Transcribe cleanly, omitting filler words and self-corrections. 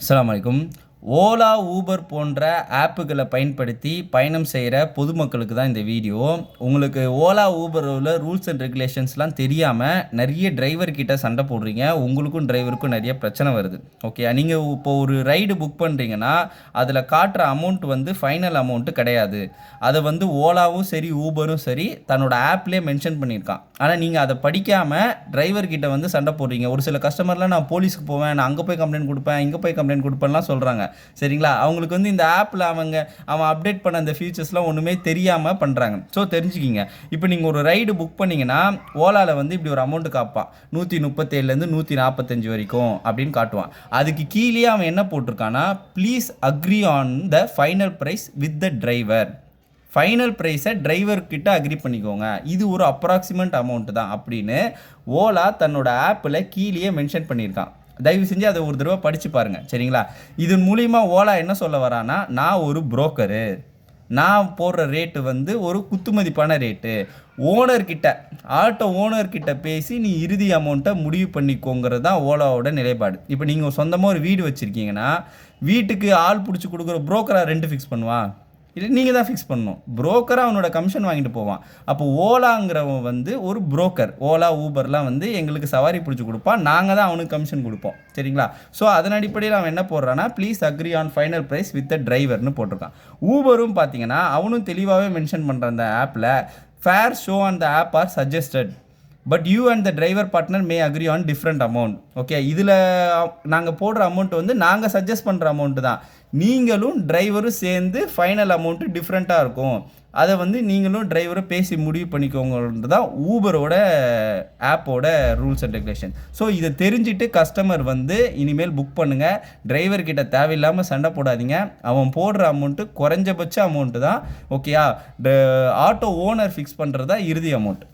அஸ்ஸலாமு அலைக்கும். ஓலா, ஊபர் போன்ற ஆப்புகளை பயன்படுத்தி பயணம் செய்கிற பொதுமக்களுக்கு தான் இந்த வீடியோ. உங்களுக்கு ஓலா, ஊபரில் ரூல்ஸ் அண்ட் ரெகுலேஷன்ஸ்லாம் தெரியாமல் நிறைய டிரைவர் கிட்ட சண்டை போடுறீங்க. உங்களுக்கும் டிரைவருக்கும் நிறைய பிரச்சனை வருது. ஓகே, நீங்கள் இப்போ ஒரு ரைடு புக் பண்ணுறீங்கன்னா அதில் காட்டுற அமௌண்ட் வந்து ஃபைனல் அமௌண்ட்டு கிடையாது. அதை வந்து ஓலாவும் சரி ஊபரும் சரி தன்னோட ஆப்லேயே மென்ஷன் பண்ணியிருக்கான். ஆனால் நீங்கள் அதை படிக்காமல் டிரைவர்கிட்ட வந்து சண்டை போடுறீங்க. ஒரு சில கஸ்டமர்லாம் நான் போலீஸுக்கு போவேன், நான் அங்கே போய் கம்ப்ளைண்ட் கொடுப்பேன், இங்கே போய் கம்ப்ளைண்ட் கொடுப்பேன்லாம் சொல்கிறாங்க. சரிங்களா? அவங்களுக்கு வந்து இந்த ஆப்பில் அவன் அப்டேட் பண்ண அந்த ஃபீச்சர்ஸ்லாம் ஒன்றுமே தெரியாமல் பண்ணுறாங்க. ஸோ தெரிஞ்சுக்கிங்க. இப்போ நீங்கள் ஒரு ரைடு புக் பண்ணிங்கன்னா ஓலாவில் வந்து இப்படி ஒரு அமௌண்ட் காப்பான், 137லேருந்து 145 வரைக்கும் அப்படின்னு காட்டுவான். அதுக்கு கீழே அவன் என்ன போட்டிருக்கான்னா, please agree on the final price with the driver. Final ப்ரைஸை டிரைவர்கிட்ட அக்ரி பண்ணிக்கோங்க, இது ஒரு அப்ராக்சிமேட் அமௌண்ட் தான் அப்படின்னு ஓலா தன்னோட ஆப்பில் கீழே மென்ஷன் பண்ணியிருக்கான். தயவு செஞ்சு அதை ஒரு தடவை படித்து பாருங்கள். சரிங்களா? இதன் மூலிமா ஓலா என்ன சொல்ல வரான்னா, நான் ஒரு புரோக்கரு, நான் போடுற ரேட்டு வந்து ஒரு குத்துமதிப்பான ரேட்டு, ஓனர்கிட்ட ஆட்டோ ஓனர்கிட்ட பேசி நீ இறுதி அமௌண்ட்டை முடிவு பண்ணிக்கோங்கிறது தான் ஓலாவோட நிலைப்பாடு. இப்போ நீங்கள் சொந்தமாக ஒரு வீடு வச்சுருக்கீங்கன்னா வீட்டுக்கு ஆள் பிடிச்சி கொடுக்குற புரோக்கராக ரெண்ட் ஃபிக்ஸ் பண்ணுவான்? இல்லை, நீங்கள் தான் ஃபிக்ஸ் பண்ணணும். புரோக்கராக அவனோட கமிஷன் வாங்கிட்டு போவான். அப்போ ஓலாங்கிறவன் வந்து ஒரு புரோக்கர். ஓலா, ஊபர்லாம் வந்து எங்களுக்கு சவாரி பிடிச்சி கொடுப்பான், நாங்கள் தான் அவனுக்கு கமிஷன் கொடுப்போம். சரிங்களா? ஸோ அதன் அடிப்படையில் அவன் என்ன போடுறான்னா, please agree on final price with the டிரைவர்னு போட்டிருக்கான். ஊபரும் பார்த்தீங்கன்னா அவனும் தெளிவாகவே மென்ஷன் பண்ணுற அந்த ஆப்பில், fare show on the app or suggested but you and the driver partner may agree on different amount. Okay, இதில் நாங்கள் போடுற அமௌண்ட் வந்து நாங்கள் சஜஸ்ட் பண்ணுற அமௌண்ட்டு தான், நீங்களும் டிரைவரும் சேர்ந்து ஃபைனல் அமௌண்ட்டு டிஃப்ரெண்ட்டாக இருக்கும், அதை வந்து நீங்களும் டிரைவரும் பேசி முடிவு பண்ணிக்கோங்கிறது தான் ஊபரோட ஆப்போட ரூல்ஸ் அண்ட் ரெகுலேஷன். ஸோ இதை தெரிஞ்சுட்டு கஸ்டமர் வந்து இனிமேல் புக் பண்ணுங்கள். டிரைவர்கிட்ட தேவையில்லாமல் சண்டை போடாதீங்க. அவன் போடுற அமௌண்ட்டு குறைஞ்சபட்ச அமௌண்ட்டு தான். ஓகேயா? ஆட்டோ ஓனர் ஃபிக்ஸ் பண்ணுறது தான் இறுதி அமௌண்ட்.